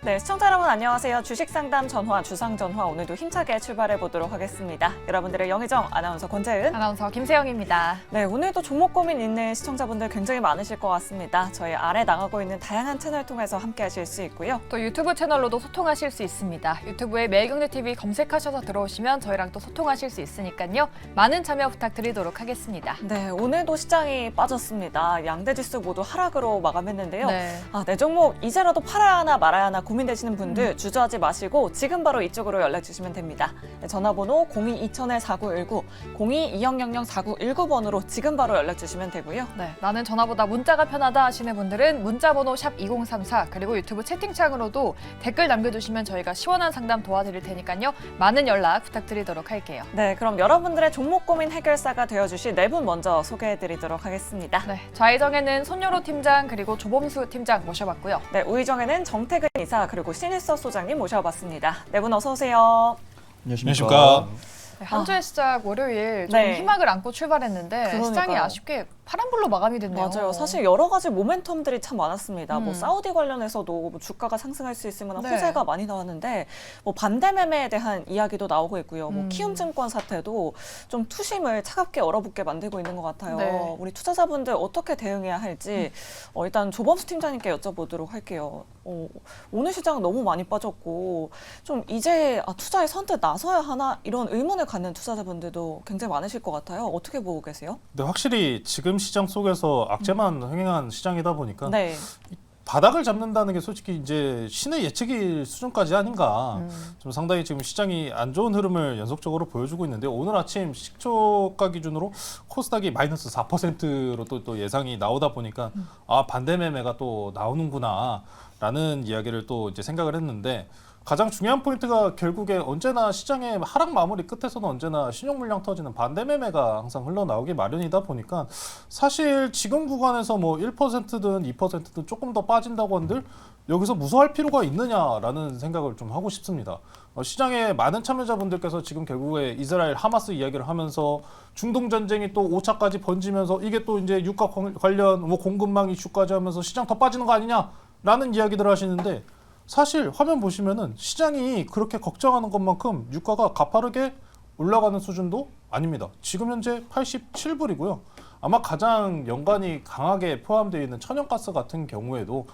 네, 시청자 여러분 안녕하세요. 주식상담 전화, 주상전화 오늘도 힘차게 출발해 보도록 하겠습니다. 여러분들의 영의정 아나운서 권재은, 아나운서 김세영입니다. 네, 오늘도 종목 고민 있는 시청자분들 굉장히 많으실 것 같습니다. 저희 아래 나가고 있는 다양한 채널 통해서 함께 하실 수 있고요. 또 유튜브 채널로도 소통하실 수 있습니다. 유튜브에 매일경제TV 검색하셔서 들어오시면 저희랑 또 소통하실 수 있으니까요. 많은 참여 부탁드리도록 하겠습니다. 네, 오늘도 시장이 빠졌습니다. 양대 지수 모두 하락으로 마감했는데요. 네. 내 종목 이제라도 팔아야 하나 말아야 하나 고민되시는 분들 주저하지 마시고 지금 바로 이쪽으로 연락 주시면 됩니다. 네, 전화번호 02-2000-4919, 02-2000-4919번으로 지금 바로 연락 주시면 되고요. 네, 나는 전화보다 문자가 편하다 하시는 분들은 문자번호 샵 2034 그리고 유튜브 채팅창으로도 댓글 남겨주시면 저희가 시원한 상담 도와드릴 테니까요. 많은 연락 부탁드리도록 할게요. 네, 그럼 여러분들의 종목 고민 해결사가 되어주실 네 분 먼저 소개해드리도록 하겠습니다. 네, 좌의정에는 손여로 팀장 그리고 조범수 팀장 모셔봤고요. 네, 우의정에는 정태근 이사 그리고 신일서 소장님 모셔봤습니다. 네 분 어서 오세요. 안녕하십니까. 네, 한 주의 시작 월요일 좀 네. 희망을 안고 출발했는데 그러니까요. 시장이 아쉽게 파란불로 마감이 됐네요. 맞아요. 사실 여러 가지 모멘텀들이 참 많았습니다. 뭐 음. 사우디 관련해서도 뭐 주가가 상승할 수 있을 만한 네. 호재가 많이 나왔는데 뭐 반대 매매에 대한 이야기도 나오고 있고요. 뭐 음. 키움증권 사태도 좀 투심을 차갑게 얼어붙게 만들고 있는 것 같아요. 네. 우리 투자자분들 어떻게 대응해야 할지 일단 조범수 팀장님께 여쭤보도록 할게요. 오늘 시장 너무 많이 빠졌고 좀 이제 투자에 선뜻 나서야 하나 이런 의문을 갖는 투자자분들도 굉장히 많으실 것 같아요. 어떻게 보고 계세요? 근데 확실히 지금 시장 속에서 악재만 횡행한 시장이다 보니까 네. 바닥을 잡는다는 게 솔직히 이제 신의 예측일 수준까지 아닌가. 좀 상당히 지금 시장이 안 좋은 흐름을 연속적으로 보여주고 있는데 오늘 아침 시초가 기준으로 코스닥이 마이너스 4%로 또 예상이 나오다 보니까 반대 매매가 또 나오는구나 라는 이야기를 또 이제 생각을 했는데 가장 중요한 포인트가 결국에 언제나 시장의 하락 마무리 끝에서는 언제나 신용 물량 터지는 반대 매매가 항상 흘러나오기 마련이다 보니까 사실 지금 구간에서 뭐 1%든 2%든 조금 더 빠진다고 한들 여기서 무서워할 필요가 있느냐라는 생각을 좀 하고 싶습니다. 시장의 많은 참여자분들께서 지금 결국에 이스라엘 하마스 이야기를 하면서 중동 전쟁이 또 5차까지 번지면서 이게 또 이제 유가 관련 뭐 공급망 이슈까지 하면서 시장 더 빠지는 거 아니냐라는 이야기들을 하시는데 사실 화면 보시면은 시장이 그렇게 걱정하는 것만큼 유가가 가파르게 올라가는 수준도 아닙니다. 지금 현재 87불이고요. 아마 가장 연관이 강하게 포함되어 있는 천연가스 같은 경우에도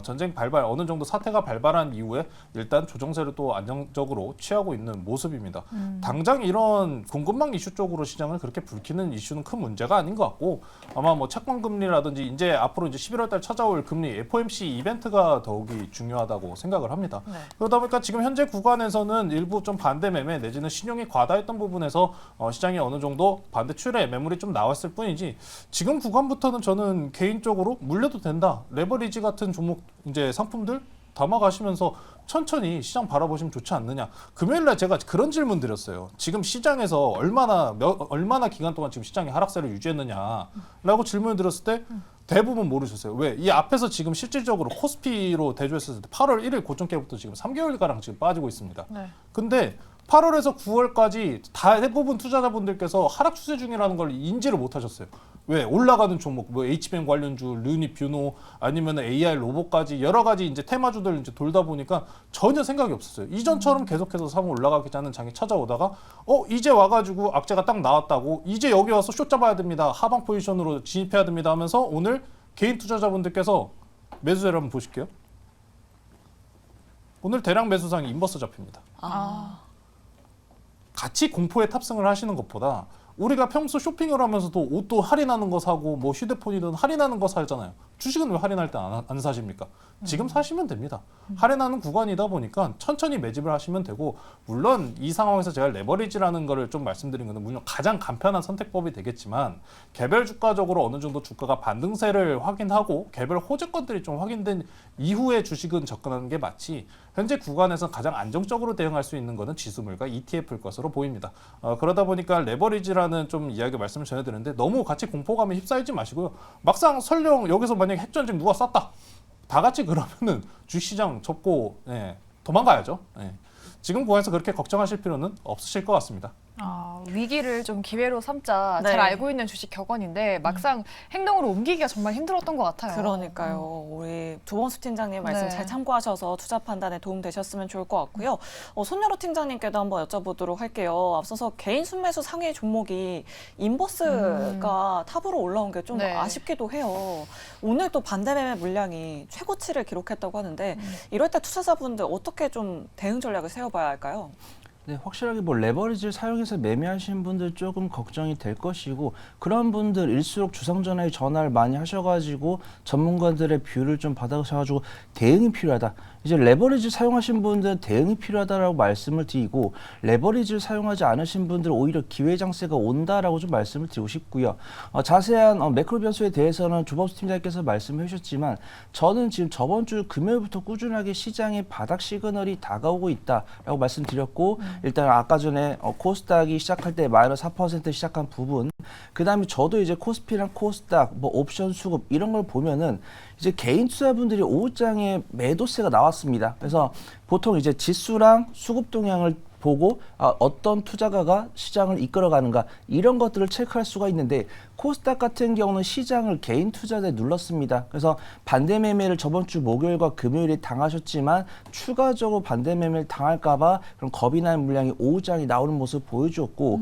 전쟁 발발 어느 정도 사태가 발발한 이후에 일단 조정세를 또 안정적으로 취하고 있는 모습입니다. 당장 이런 공급망 이슈 쪽으로 시장을 그렇게 불키는 이슈는 큰 문제가 아닌 것 같고 아마 뭐 채권 금리라든지 이제 앞으로 이제 11월달 찾아올 금리 FOMC 이벤트가 더욱이 중요하다고 생각을 합니다. 네. 그러다 보니까 지금 현재 구간에서는 일부 좀 반대 매매 내지는 신용이 과다했던 부분에서 시장이 어느 정도 반대 출회 매물이 좀 나왔을 뿐이지 지금 구간부터는 저는 개인적으로 물려도 된다. 레버리지 같은 종목 이제 상품들 담아가시면서 천천히 시장 바라보시면 좋지 않느냐. 금요일날 제가 그런 질문 드렸어요. 지금 시장에서 얼마나 기간 동안 지금 시장이 하락세를 유지했느냐라고 질문을 드렸을 때 대부분 모르셨어요. 왜? 이 앞에서 지금 실질적으로 코스피로 대조했을 때 8월 1일 고점께부터 지금 3개월가량 지금 빠지고 있습니다. 네. 근데 8월에서 9월까지 대부분 투자자분들께서 하락 추세 중이라는 걸 인지를 못 하셨어요. 왜? 올라가는 종목, 뭐 HBM 관련주, 르니, 뷰노, 아니면 AI 로봇까지 여러 가지 이제 테마주들 이제 돌다 보니까 전혀 생각이 없었어요. 이전처럼 계속해서 상승 올라가겠지 않은 장이 찾아오다가 이제 와가지고 악재가 딱 나왔다고 이제 여기 와서 숏 잡아야 됩니다. 하방 포지션으로 진입해야 됩니다 하면서 오늘 개인 투자자분들께서 매수세를 한번 보실게요. 오늘 대량 매수상이 인버스 잡힙니다. 같이 공포에 탑승을 하시는 것보다 우리가 평소 쇼핑을 하면서도 옷도 할인하는 거 사고 뭐 휴대폰이든 할인하는 거 사잖아요. 주식은 왜 할인할 때 안 사십니까? 지금 사시면 됩니다. 할인하는 구간이다 보니까 천천히 매집을 하시면 되고 물론 이 상황에서 제가 레버리지라는 거를 좀 말씀드린 거는 물론 가장 간편한 선택법이 되겠지만 개별 주가적으로 어느 정도 주가가 반등세를 확인하고 개별 호재권들이 좀 확인된 이후에 주식은 접근하는 게 맞지 현재 구간에서 가장 안정적으로 대응할 수 있는 거는 지수물과 ETF일 것으로 보입니다. 그러다 보니까 레버리지라는 좀 이야기 말씀을 전해드렸는데 너무 같이 공포감에 휩싸이지 마시고요. 막상 설령 여기서 만약에 핵전쟁 누가 쐈다. 다 같이 그러면은 주식시장 접고 도망가야죠. 지금 구간에서 그렇게 걱정하실 필요는 없으실 것 같습니다. 위기를 좀 기회로 삼자 네. 잘 알고 있는 주식 격언인데 막상 행동으로 옮기기가 정말 힘들었던 것 같아요. 그러니까요. 우리 조범수 팀장님 말씀 네. 잘 참고하셔서 투자 판단에 도움 되셨으면 좋을 것 같고요. 손여로 팀장님께도 한번 여쭤보도록 할게요. 앞서서 개인 순매수 상위 종목이 인버스가 탑으로 올라온 게 좀 네. 아쉽기도 해요. 오늘 또 반대 매매 물량이 최고치를 기록했다고 하는데 이럴 때 투자자분들 어떻게 좀 대응 전략을 세워봐야 할까요? 네, 확실하게 뭐 레버리지를 사용해서 매매하시는 분들 조금 걱정이 될 것이고 그런 분들일수록 주상전화에 전화를 많이 하셔가지고 전문가들의 뷰를 좀 받아가셔가지고 대응이 필요하다. 이제 레버리지 사용하신 분들은 대응이 필요하다라고 말씀을 드리고 레버리지를 사용하지 않으신 분들은 오히려 기회 장세가 온다라고 좀 말씀을 드리고 싶고요. 자세한 매크로 변수에 대해서는 조범수 팀장님께서 말씀해 주셨지만 저는 지금 저번 주 금요일부터 꾸준하게 시장에 바닥 시그널이 다가오고 있다라고 말씀드렸고 일단 아까 전에 코스닥이 시작할 때 마이너스 4% 시작한 부분 그 다음에 저도 이제 코스피랑 코스닥 뭐 옵션 수급 이런 걸 보면은 이제 개인 투자분들이 오후장에 매도세가 나왔습니다. 그래서 보통 이제 지수랑 수급 동향을 보고 어떤 투자가가 시장을 이끌어가는가 이런 것들을 체크할 수가 있는데 코스닥 같은 경우는 시장을 개인 투자자에 눌렀습니다. 그래서 반대 매매를 저번 주 목요일과 금요일에 당하셨지만 추가적으로 반대 매매를 당할까 봐 그런 겁이 나는 물량이 오후장에 나오는 모습을 보여주었고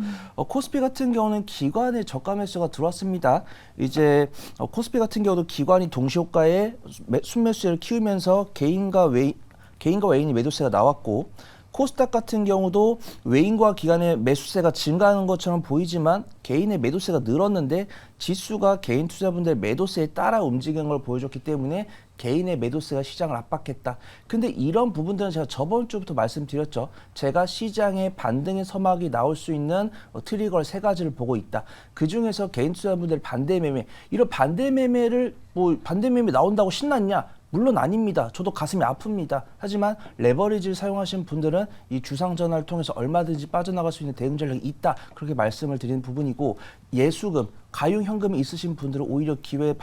코스피 같은 경우는 기관의 저가 매수가 들어왔습니다. 이제 코스피 같은 경우도 기관이 동시효과에 순매수를 키우면서 개인과 외인이 매도세가 나왔고 코스닥 같은 경우도 외인과 기관의 매수세가 증가하는 것처럼 보이지만 개인의 매도세가 늘었는데 지수가 개인 투자분들의 매도세에 따라 움직이는 걸 보여줬기 때문에 개인의 매도세가 시장을 압박했다. 근데 이런 부분들은 제가 저번 주부터 말씀드렸죠. 제가 시장의 반등의 서막이 나올 수 있는 트리거를 3가지를 보고 있다. 그중에서 개인 투자분들의 반대 매매, 이런 반대 매매를 반대 매매 나온다고 신났냐? 물론 아닙니다. 저도 가슴이 아픕니다. 하지만 레버리지를 사용하신 분들은 이 주상전화를 통해서 얼마든지 빠져나갈 수 있는 대응 전략이 있다. 그렇게 말씀을 드리는 부분이고 예수금, 가용현금이 있으신 분들은 오히려 기회의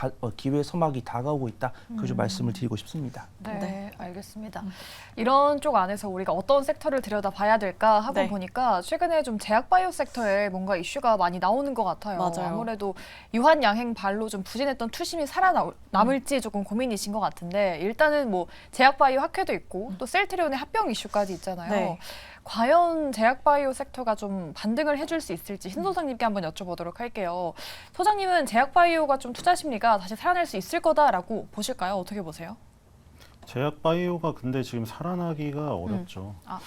서막이 다가오고 있다. 그 말씀을 드리고 싶습니다. 네, 알겠습니다. 이런 쪽 안에서 우리가 어떤 섹터를 들여다봐야 될까 하고 네. 보니까 최근에 좀 제약바이오 섹터에 뭔가 이슈가 많이 나오는 것 같아요. 맞아요. 아무래도 유한양행 발로 좀 부진했던 투심이 살아남을지 조금 고민이신 것 같은데 일단은 뭐 제약바이오 학회도 있고 또 셀트리온의 합병 이슈까지 있잖아요. 네. 과연 제약바이오 섹터가 좀 반등을 해줄 수 있을지 신 소장님께 한번 여쭤보도록 할게요. 소장님은 제약바이오가 좀 투자 심리가 다시 살아날 수 있을 거다라고 보실까요? 어떻게 보세요? 제약바이오가 근데 지금 살아나기가 어렵죠. 아.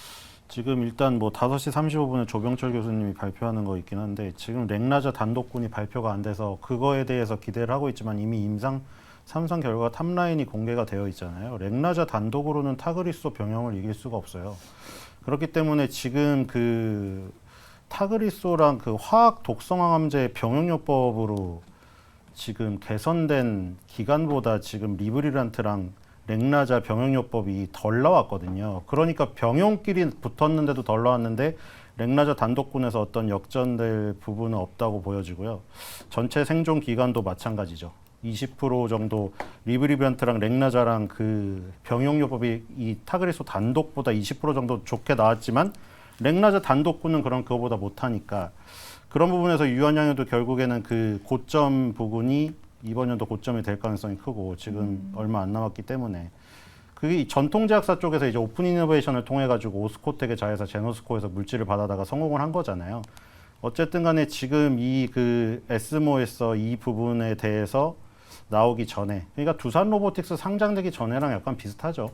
지금 일단 뭐 5시 35분에 조병철 교수님이 발표하는 거 있긴 한데 지금 렉나자 단독군이 발표가 안 돼서 그거에 대해서 기대를 하고 있지만 이미 임상 3상 결과 탑라인이 공개가 되어 있잖아요. 렉나자 단독으로는 타그리소 병형을 이길 수가 없어요. 그렇기 때문에 지금 그 타그리소랑 그 화학 독성항암제 병용요법으로 지금 개선된 기간보다 지금 리브리란트랑 렉나자 병용요법이 덜 나왔거든요. 그러니까 병용끼리 붙었는데도 덜 나왔는데 렉나자 단독군에서 어떤 역전될 부분은 없다고 보여지고요. 전체 생존 기간도 마찬가지죠. 20% 정도 리브리란트랑 렉나자랑 그 병용요법이 이 타그리소 단독보다 20% 정도 좋게 나왔지만 렉나자 단독군은 그거보다 못하니까 그런 부분에서 유한양에도 결국에는 그 고점 부분이 이번 연도 고점이 될 가능성이 크고 지금 얼마 안 남았기 때문에 그게 전통제약사 쪽에서 이제 오픈 이노베이션을 통해 가지고 오스코텍의 자회사 제노스코에서 물질을 받아다가 성공을 한 거잖아요. 어쨌든 간에 지금 이 그 에스모에서 이 부분에 대해서 나오기 전에 그러니까 두산 로보틱스 상장되기 전에랑 약간 비슷하죠.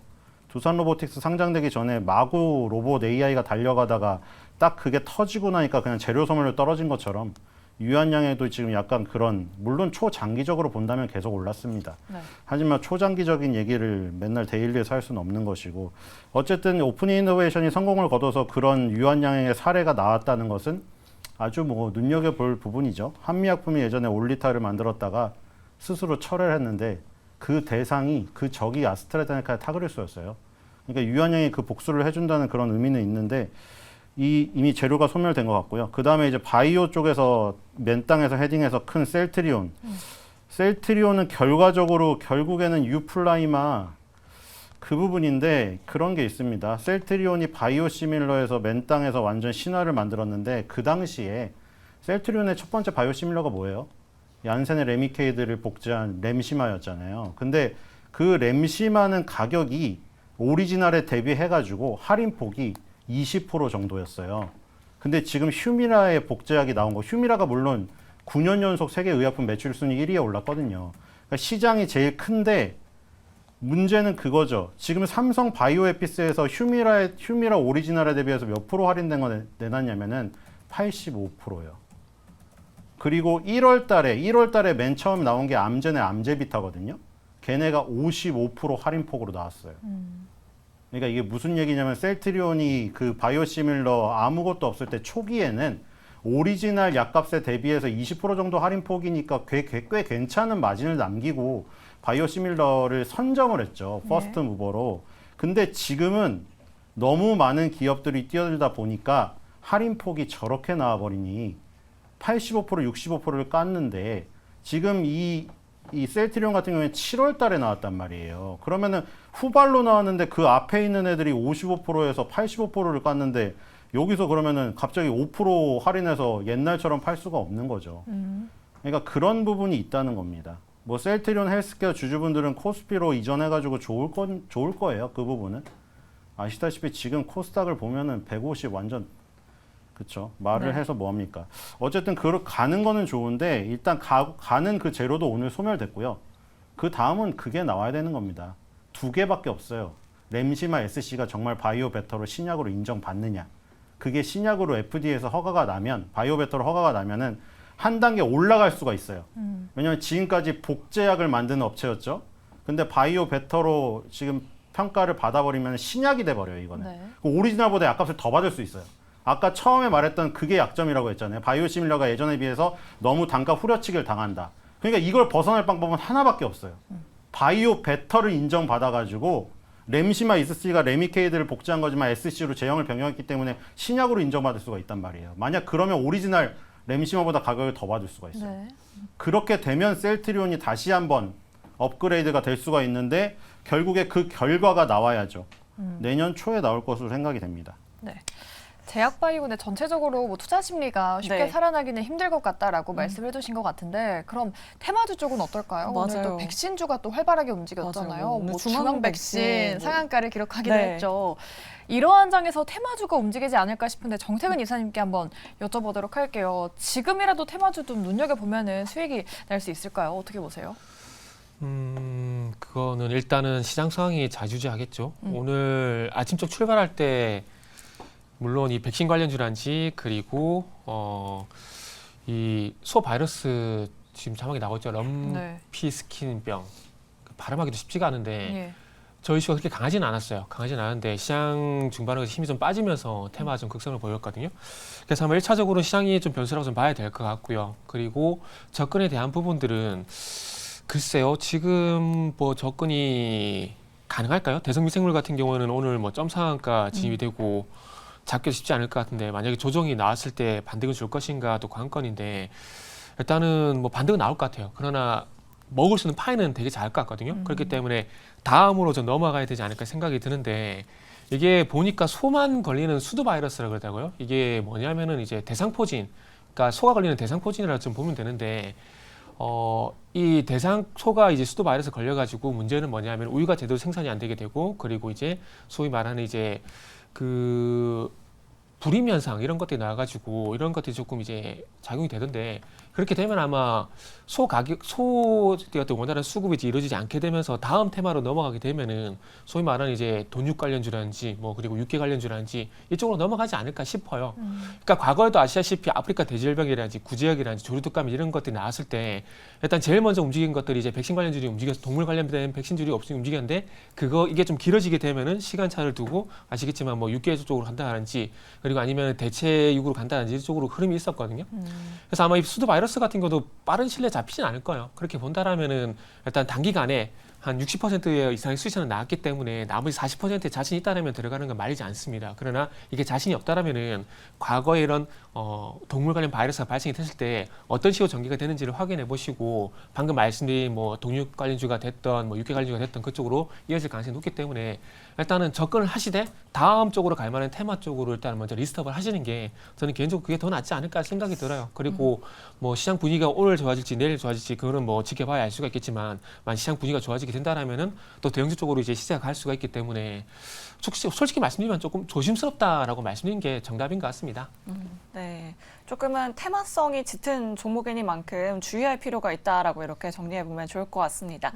두산 로보틱스 상장되기 전에 마구 로봇 AI가 달려가다가 딱 그게 터지고 나니까 그냥 재료 소멸로 떨어진 것처럼 유한양에도 지금 약간 그런 물론 초장기적으로 본다면 계속 올랐습니다. 네. 하지만 초장기적인 얘기를 맨날 데일리에서 할 수는 없는 것이고 어쨌든 오픈 이노베이션이 성공을 거둬서 그런 유한양의 사례가 나왔다는 것은 아주 뭐 눈여겨볼 부분이죠. 한미약품이 예전에 올리타를 만들었다가 스스로 철회를 했는데 그 대상이 그 적이 아스트라제네카의 타그리소였어요. 그러니까 유한양이 그 복수를 해준다는 그런 의미는 있는데 이미 재료가 소멸된 것 같고요. 그 다음에 이제 바이오 쪽에서 맨 땅에서 헤딩해서 큰 셀트리온. 셀트리온은 결과적으로 결국에는 유플라이마 그 부분인데 그런 게 있습니다. 셀트리온이 바이오시밀러에서 맨 땅에서 완전 신화를 만들었는데 그 당시에 셀트리온의 첫 번째 바이오시밀러가 뭐예요? 얀센의 레미케이드를 복제한 램시마였잖아요. 근데 그 램시마는 가격이 오리지널에 대비해가지고 할인폭이 20% 정도였어요. 근데 지금 휴미라의 복제약이 나온 거, 휴미라가 물론 9년 연속 세계 의약품 매출 순위 1위에 올랐거든요. 그러니까 시장이 제일 큰데 문제는 그거죠. 지금 삼성 바이오에피스에서 휴미라 오리지널에 대비해서 몇 프로 할인된 거 내놨냐면은 85%예요. 그리고 1월 달에 맨 처음 나온 게 암젠의 암제비타거든요. 걔네가 55% 할인폭으로 나왔어요. 그러니까 이게 무슨 얘기냐면 셀트리온이 그 바이오시밀러 아무것도 없을 때 초기에는 오리지널 약값에 대비해서 20% 정도 할인폭이니까 꽤 괜찮은 마진을 남기고 바이오시밀러를 선점을 했죠. 퍼스트 무버로. 근데 지금은 너무 많은 기업들이 뛰어들다 보니까 할인폭이 저렇게 나와버리니 85% 65%를 깠는데 지금 이 셀트리온 같은 경우에 7월 달에 나왔단 말이에요. 그러면은 후발로 나왔는데 그 앞에 있는 애들이 55%에서 85%를 깠는데 여기서 그러면은 갑자기 5% 할인해서 옛날처럼 팔 수가 없는 거죠. 그러니까 그런 부분이 있다는 겁니다. 뭐 셀트리온 헬스케어 주주분들은 코스피로 이전해가지고 좋을 거예요. 그 부분은. 아시다시피 지금 코스닥을 보면은 150 완전 그쵸. 말을 네. 해서 뭐합니까? 어쨌든 가는 거는 좋은데 일단 가는 그 재료도 오늘 소멸됐고요. 그 다음은 그게 나와야 되는 겁니다. 2개밖에 없어요. 램시마 SC가 정말 바이오 베터로 신약으로 인정받느냐. 그게 신약으로 FDA에서 허가가 나면 바이오 베터로 허가가 나면은 한 단계 올라갈 수가 있어요. 왜냐하면 지금까지 복제약을 만드는 업체였죠. 근데 바이오 베터로 지금 평가를 받아버리면 신약이 돼버려요. 이거는. 네. 오리지널보다 약값을 더 받을 수 있어요. 아까 처음에 말했던 그게 약점이라고 했잖아요. 바이오시밀러가 예전에 비해서 너무 단가 후려치기를 당한다. 그러니까 이걸 벗어날 방법은 하나밖에 없어요. 바이오 베터를 인정받아가지고 램시마 SC가 레미케이드를 복제한 거지만 SC로 제형을 변경했기 때문에 신약으로 인정받을 수가 있단 말이에요. 만약 그러면 오리지널 램시마보다 가격을 더 받을 수가 있어요. 네. 그렇게 되면 셀트리온이 다시 한번 업그레이드가 될 수가 있는데 결국에 그 결과가 나와야죠. 내년 초에 나올 것으로 생각이 됩니다. 네. 제약바이오 근데 전체적으로 뭐 투자 심리가 쉽게 네. 살아나기는 힘들 것 같다라고 말씀해 주신 것 같은데 그럼 테마주 쪽은 어떨까요? 오늘 맞아요. 또 백신주가 또 활발하게 움직였잖아요. 맞아요. 오늘 뭐 중앙 중앙 백신 백신, 상한가를 기록하기도 네. 했죠. 이러한 장에서 테마주가 움직이지 않을까 싶은데 정태근 이사님께 한번 여쭤보도록 할게요. 지금이라도 테마주 좀 눈여겨보면은 수익이 날 수 있을까요? 어떻게 보세요? 그거는 일단은 시장 상황이 좌지우지하겠죠. 오늘 아침적 출발할 때 물론 이 백신 관련주란지 그리고 이 소바이러스 지금 자막이 나오죠. 네. 럼피스킨병 발음하기도 쉽지가 않은데 예. 저희 시가 그렇게 강하지는 않았어요. 강하지는 않은데 시장 중반에 힘이 좀 빠지면서 테마가 좀 극성을 보였거든요. 그래서 아마 1차적으로 시장이 좀 변수라고 좀 봐야 될 것 같고요. 그리고 접근에 대한 부분들은 글쎄요. 지금 뭐 접근이 가능할까요? 대성미생물 같은 경우는 오늘 뭐 점상한가 진입이 되고 잡기도 쉽지 않을 것 같은데 만약에 조정이 나왔을 때 반등을 줄 것인가 또 관건인데 일단은 뭐 반등은 나올 것 같아요. 그러나 먹을 수 있는 파이는 되게 작을 것 같거든요. 그렇기 때문에 다음으로 좀 넘어가야 되지 않을까 생각이 드는데 이게 보니까 소만 걸리는 수두 바이러스라고 그러더라고요. 이게 뭐냐면은 이제 대상포진, 그러니까 소가 걸리는 대상포진이라고 좀 보면 되는데 이 소가 이제 수두 바이러스 걸려가지고 문제는 뭐냐면 우유가 제대로 생산이 안 되게 되고 그리고 이제 소위 말하는 이제 그 불임 현상 이런 것들이 나와가지고 이런 것들이 조금 이제 작용이 되던데 그렇게 되면 아마 소들이 원활한 수급이 이제 이루어지지 않게 되면서 다음 테마로 넘어가게 되면은 소위 말하는 이제 돈육 관련주라든지 뭐 그리고 육계 관련주라든지 이쪽으로 넘어가지 않을까 싶어요. 그러니까 과거에도 아시다시피 아프리카 돼지열병이라든지 구제역이라든지 조류독감 이런 것들이 나왔을 때 일단 제일 먼저 움직인 것들이 이제 백신 관련주들이 움직여서 동물 관련된 백신주들이 움직였는데 이게 좀 길어지게 되면은 시간차를 두고 아시겠지만 뭐 육계 쪽으로 간다든지 그리고 아니면 대체육으로 간다든지 이쪽으로 흐름이 있었거든요. 그래서 아마 이 수두 바이러스 같은 경우도 빠른 시일에 잡히진 않을 거예요. 그렇게 본다라면은 일단 단기간에 한 60% 이상의 수익성은 나왔기 때문에 나머지 40%에 자신이 있다면 들어가는 건 말이지 않습니다. 그러나 이게 자신이 없다라면은 과거에 이런 동물 관련 바이러스가 발생이 됐을 때 어떤 식으로 전개가 되는지를 확인해 보시고 방금 말씀드린 뭐 동육 관련주가 됐던 뭐 육계 관련주가 됐던 그쪽으로 이어질 가능성이 높기 때문에 일단은 접근을 하시되 다음 쪽으로 갈 만한 테마 쪽으로 일단 먼저 리스트업을 하시는 게 저는 개인적으로 그게 더 낫지 않을까 생각이 들어요. 그리고 뭐 시장 분위기가 오늘 좋아질지 내일 좋아질지 그거는 뭐 지켜봐야 알 수가 있겠지만 만약 시장 분위기가 좋아지게 된다라면은 또 대형주 쪽으로 이제 시세가 갈 수가 있기 때문에 솔직히 말씀드리면 조금 조심스럽다라고 말씀드린 게 정답인 것 같습니다. 네, 조금은 테마성이 짙은 종목이니만큼 주의할 필요가 있다라고 이렇게 정리해 보면 좋을 것 같습니다.